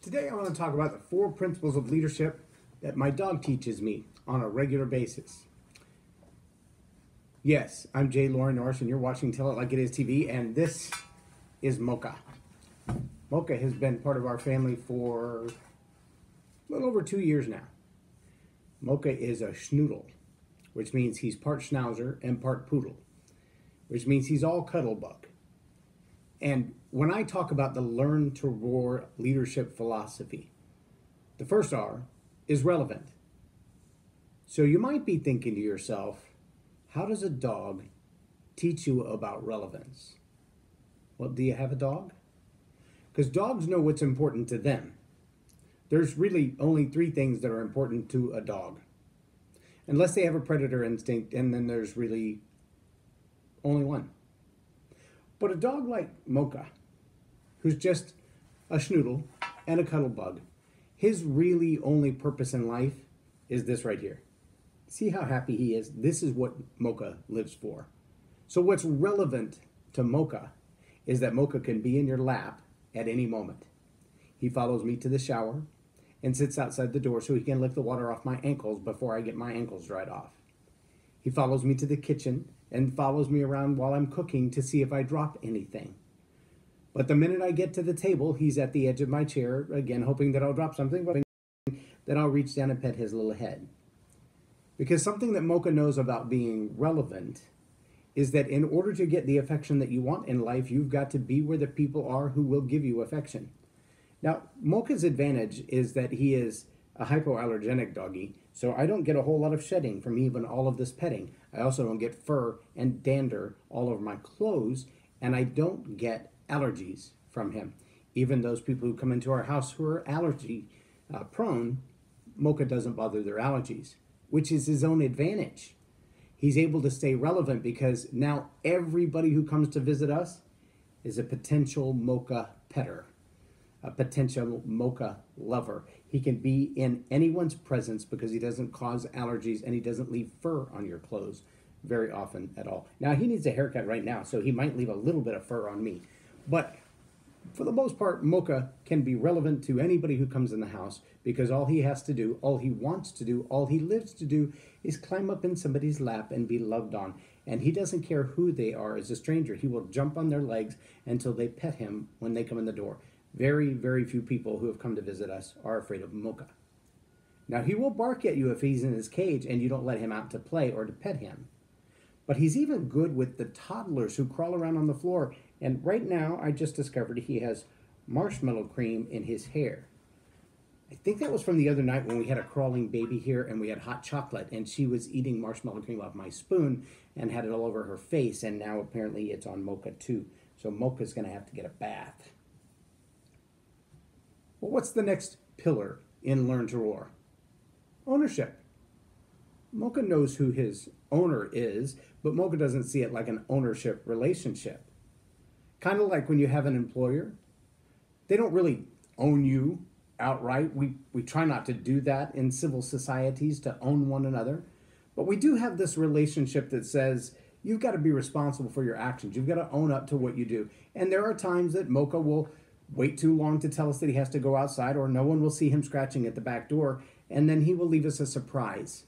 Today I want to talk about the 4 principles of leadership that my dog teaches me on a regular basis. Yes, I'm J Loren Norris and you're watching Tell It Like It Is TV, and this is MOCHA. MOCHA has been part of our family for a little over 2 years now. MOCHA is a schnoodle, which means he's part schnauzer and part poodle, which means he's all cuddlebug. And when I talk about the Learn to Roar leadership philosophy, the first R is relevant. So you might be thinking to yourself, how does a dog teach you about relevance? Well, do you have a dog? Because dogs know what's important to them. There's really only 3 things that are important to a dog. Unless they have a predator instinct, and then there's really only one. But a dog like MOCHA, who's just a schnoodle and a cuddlebug, his really only purpose in life is this right here. See how happy he is? This is what MOCHA lives for. So what's relevant to MOCHA is that MOCHA can be in your lap at any moment. He follows me to the shower and sits outside the door so he can lick the water off my ankles before I get my ankles dried off. He follows me to the kitchen and follows me around while I'm cooking to see if I drop anything. But the minute I get to the table, he's at the edge of my chair, again, hoping that I'll drop something, but that I'll reach down and pet his little head. Because something that MOCHA knows about being relevant is that in order to get the affection that you want in life, you've got to be where the people are who will give you affection. Now, MOCHA's advantage is that he is a hypoallergenic doggy, so I don't get a whole lot of shedding from even all of this petting. I also don't get fur and dander all over my clothes, and I don't get allergies from him. Even those people who come into our house who are allergy prone, MOCHA doesn't bother their allergies, which is his own advantage. He's able to stay relevant because now everybody who comes to visit us is a potential MOCHA petter, a potential MOCHA lover. He can be in anyone's presence because he doesn't cause allergies and he doesn't leave fur on your clothes very often at all. Now, he needs a haircut right now, so he might leave a little bit of fur on me. But for the most part, MOCHA can be relevant to anybody who comes in the house because all he has to do, all he wants to do, all he lives to do is climb up in somebody's lap and be loved on. And he doesn't care who they are as a stranger. He will jump on their legs until they pet him when they come in the door. Very, very few people who have come to visit us are afraid of MOCHA. Now, he will bark at you if he's in his cage and you don't let him out to play or to pet him. But he's even good with the toddlers who crawl around on the floor. And right now, I just discovered he has marshmallow cream in his hair. I think that was from the other night when we had a crawling baby here and we had hot chocolate and she was eating marshmallow cream off my spoon and had it all over her face, and now apparently it's on MOCHA too. So MOCHA's going to have to get a bath. Well, what's the next pillar in Learn to Roar? Ownership. MOCHA knows who his owner is, but MOCHA doesn't see it like an ownership relationship. Kind of like when you have an employer. They don't really own you outright. We try not to do that in civil societies, to own one another. But we do have this relationship that says you've got to be responsible for your actions. You've got to own up to what you do. And there are times that MOCHA will wait too long to tell us that he has to go outside, or no one will see him scratching at the back door, and then he will leave us a surprise,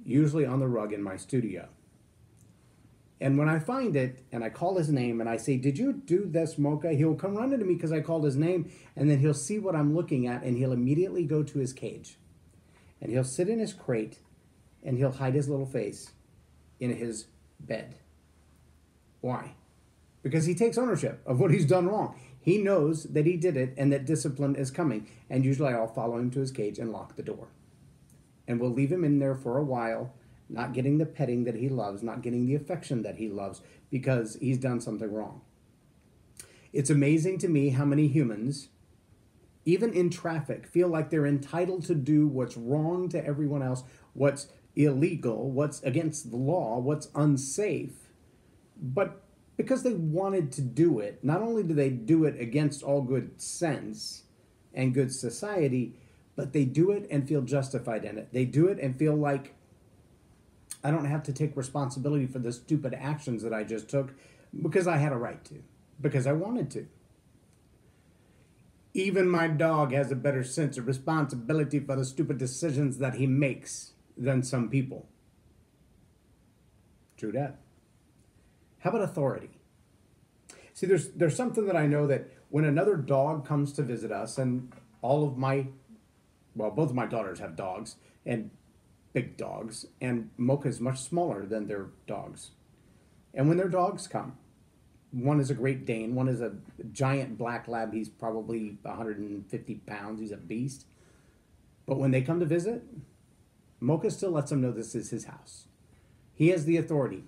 usually on the rug in my studio. And when I find it, and I call his name, and I say, "Did you do this, MOCHA?" He'll come running to me because I called his name, and then he'll see what I'm looking at, and he'll immediately go to his cage. And he'll sit in his crate, and he'll hide his little face in his bed. Why? Because he takes ownership of what he's done wrong. He knows that he did it and that discipline is coming. And usually I'll follow him to his cage and lock the door. And we'll leave him in there for a while, not getting the petting that he loves, not getting the affection that he loves, because he's done something wrong. It's amazing to me how many humans, even in traffic, feel like they're entitled to do what's wrong to everyone else, what's illegal, what's against the law, what's unsafe. But because they wanted to do it, not only do they do it against all good sense and good society, but they do it and feel justified in it. They do it and feel like, I don't have to take responsibility for the stupid actions that I just took because I had a right to, because I wanted to. Even my dog has a better sense of responsibility for the stupid decisions that he makes than some people. True that. How about authority? See, there's something that I know that when another dog comes to visit us, and both of my daughters have dogs, and big dogs, and MOCHA is much smaller than their dogs. And when their dogs come, one is a Great Dane, one is a giant black lab, he's probably 150 pounds, he's a beast. But when they come to visit, MOCHA still lets them know this is his house. He has the authority.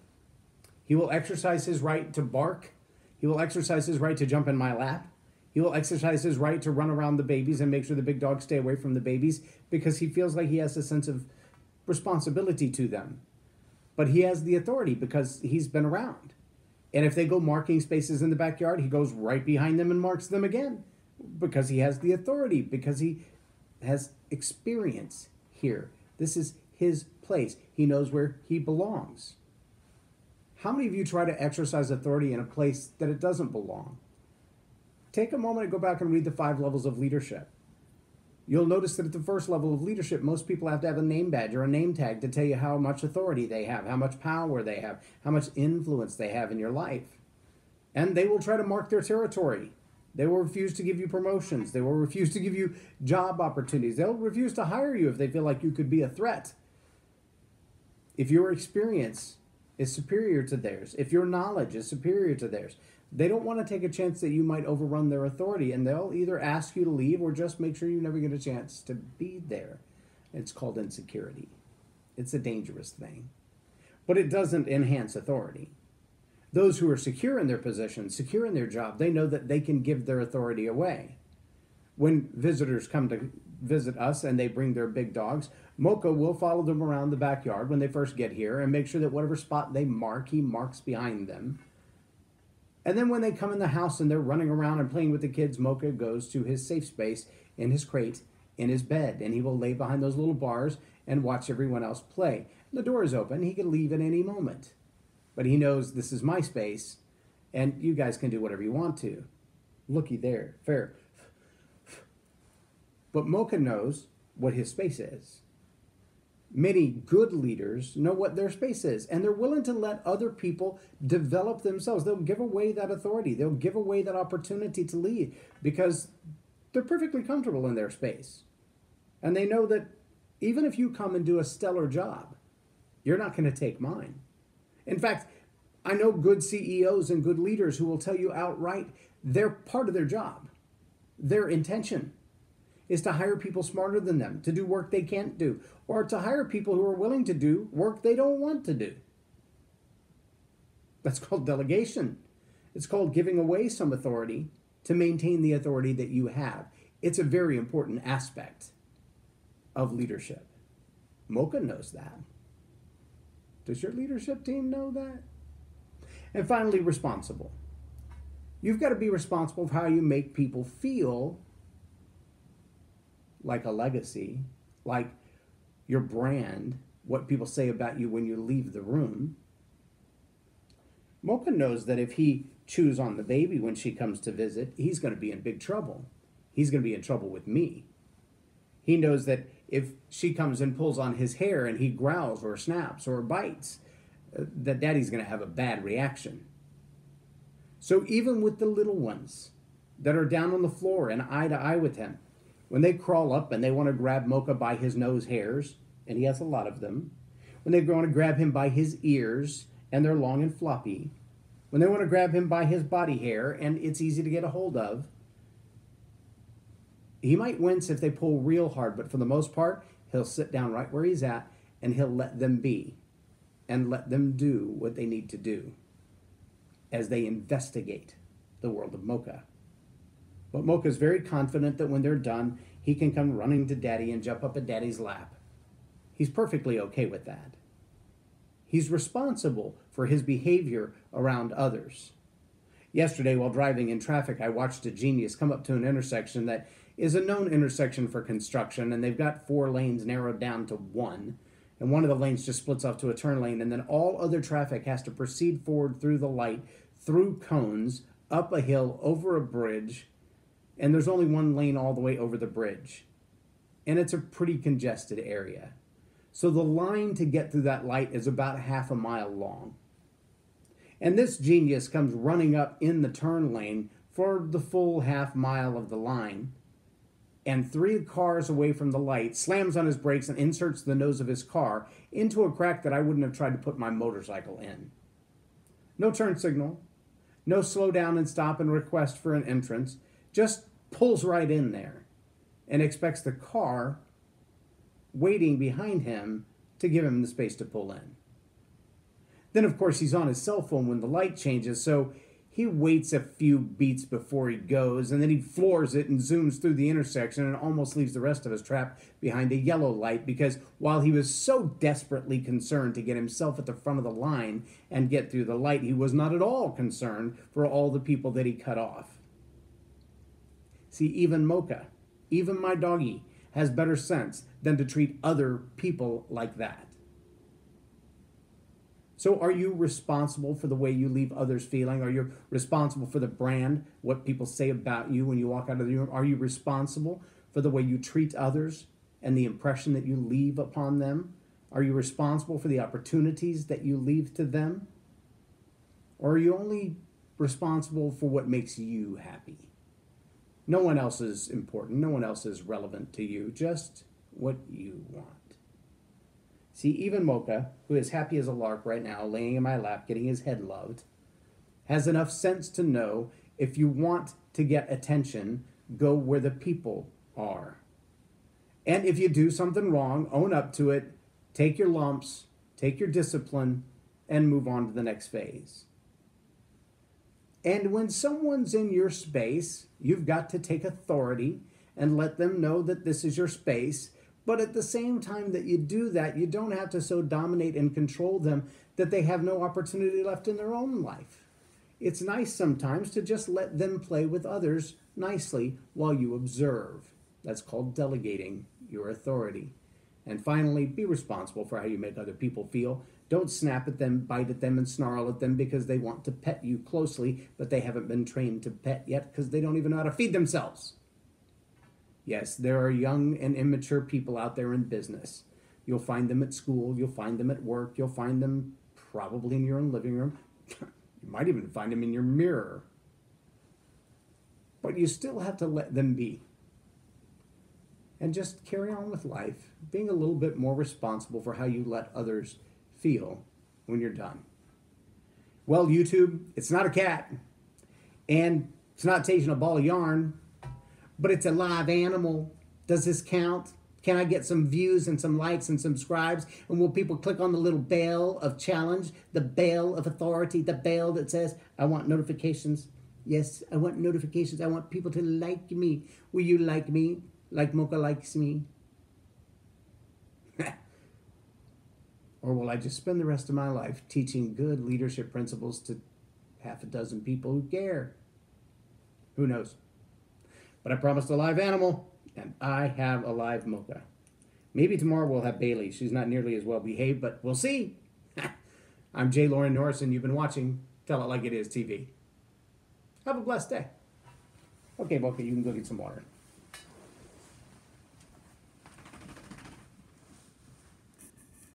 He will exercise his right to bark. He will exercise his right to jump in my lap. He will exercise his right to run around the babies and make sure the big dogs stay away from the babies because he feels like he has a sense of responsibility to them. But he has the authority because he's been around. And if they go marking spaces in the backyard, he goes right behind them and marks them again because he has the authority, because he has experience here. This is his place. He knows where he belongs. How many of you try to exercise authority in a place that it doesn't belong? Take a moment and go back and read the 5 levels of leadership. You'll notice that at the first level of leadership, most people have to have a name badge or a name tag to tell you how much authority they have, how much power they have, how much influence they have in your life. And they will try to mark their territory. They will refuse to give you promotions. They will refuse to give you job opportunities. They'll refuse to hire you if they feel like you could be a threat. If your experience is superior to theirs, if your knowledge is superior to theirs, they don't want to take a chance that you might overrun their authority, and they'll either ask you to leave or just make sure you never get a chance to be there. It's called insecurity. It's a dangerous thing. But it doesn't enhance authority. Those who are secure in their position, secure in their job, they know that they can give their authority away. When visitors come to visit us and they bring their big dogs, MOCHA will follow them around the backyard when they first get here and make sure that whatever spot they mark, he marks behind them. And then when they come in the house and they're running around and playing with the kids, MOCHA goes to his safe space in his crate, in his bed, and he will lay behind those little bars and watch everyone else play. The door is open. He can leave at any moment. But he knows this is my space, and you guys can do whatever you want to. Looky there. Fair. But MOCHA knows what his space is. Many good leaders know what their space is, and they're willing to let other people develop themselves. They'll give away that authority. They'll give away that opportunity to lead because they're perfectly comfortable in their space. And they know that even if you come and do a stellar job, you're not going to take mine. In fact, I know good CEOs and good leaders who will tell you outright they're part of their job. Their intention is to hire people smarter than them, to do work they can't do, or to hire people who are willing to do work they don't want to do. That's called delegation. It's called giving away some authority to maintain the authority that you have. It's a very important aspect of leadership. MOCHA knows that. Does your leadership team know that? And finally, responsible. You've got to be responsible for how you make people feel like a legacy, like your brand, what people say about you when you leave the room. MOCHA knows that if he chews on the baby when she comes to visit, he's going to be in big trouble. He's going to be in trouble with me. He knows that if she comes and pulls on his hair and he growls or snaps or bites, that daddy's going to have a bad reaction. So even with the little ones that are down on the floor and eye to eye with him, when they crawl up and they want to grab MOCHA by his nose hairs, and he has a lot of them, when they want to grab him by his ears, and they're long and floppy, when they want to grab him by his body hair, and it's easy to get a hold of, he might wince if they pull real hard, but for the most part, he'll sit down right where he's at, and he'll let them be, and let them do what they need to do as they investigate the world of MOCHA. But MOCHA is very confident that when they're done, he can come running to daddy and jump up at daddy's lap. He's perfectly okay with that. He's responsible for his behavior around others. Yesterday, while driving in traffic, I watched a genius come up to an intersection that is a known intersection for construction, and they've got 4 lanes narrowed down to 1. And one of the lanes just splits off to a turn lane, and then all other traffic has to proceed forward through the light, through cones, up a hill, over a bridge. and there's only one lane all the way over the bridge. And it's a pretty congested area. So the line to get through that light is about half a mile long. And this genius comes running up in the turn lane for the full half mile of the line, and 3 cars away from the light, slams on his brakes and inserts the nose of his car into a crack that I wouldn't have tried to put my motorcycle in. No turn signal, no slow down and stop and request for an entrance, just pulls right in there and expects the car waiting behind him to give him the space to pull in. Then, of course, he's on his cell phone when the light changes, so he waits a few beats before he goes, and then he floors it and zooms through the intersection and almost leaves the rest of us trapped behind a yellow light, because while he was so desperately concerned to get himself at the front of the line and get through the light, he was not at all concerned for all the people that he cut off. See, even MOCHA, even my doggy, has better sense than to treat other people like that. So are you responsible for the way you leave others feeling? Are you responsible for the brand, what people say about you when you walk out of the room? Are you responsible for the way you treat others and the impression that you leave upon them? Are you responsible for the opportunities that you leave to them? Or are you only responsible for what makes you happy? No one else is important. No one else is relevant to you. Just what you want. See, even MOCHA, who is happy as a lark right now, laying in my lap, getting his head loved, has enough sense to know if you want to get attention, go where the people are. And if you do something wrong, own up to it, take your lumps, take your discipline, and move on to the next phase. And when someone's in your space, you've got to take authority and let them know that this is your space. But at the same time that you do that, you don't have to so dominate and control them that they have no opportunity left in their own life. It's nice sometimes to just let them play with others nicely while you observe. That's called delegating your authority. And finally, be responsible for how you make other people feel. Don't snap at them, bite at them, and snarl at them because they want to pet you closely, but they haven't been trained to pet yet because they don't even know how to feed themselves. Yes, there are young and immature people out there in business. You'll find them at school, you'll find them at work, you'll find them probably in your own living room. You might even find them in your mirror. But you still have to let them be. And just carry on with life, being a little bit more responsible for how you let others feel when you're done. Well, YouTube, it's not a cat, and it's not chasing a ball of yarn, but it's a live animal. Does this count? Can I get some views and some likes and subscribes? And will people click on the little bell of challenge, the bell of authority, the bell that says, I want notifications? Yes, I want notifications. I want people to like me. Will you like me like MOCHA likes me? Or will I just spend the rest of my life teaching good leadership principles to half a dozen people who care? Who knows? But I promised a live animal, and I have a live MOCHA. Maybe tomorrow we'll have Bailey. She's not nearly as well behaved, but we'll see. I'm J Loren Norris, and you've been watching Tell It Like It Is TV. Have a blessed day. Okay, MOCHA, you can go get some water.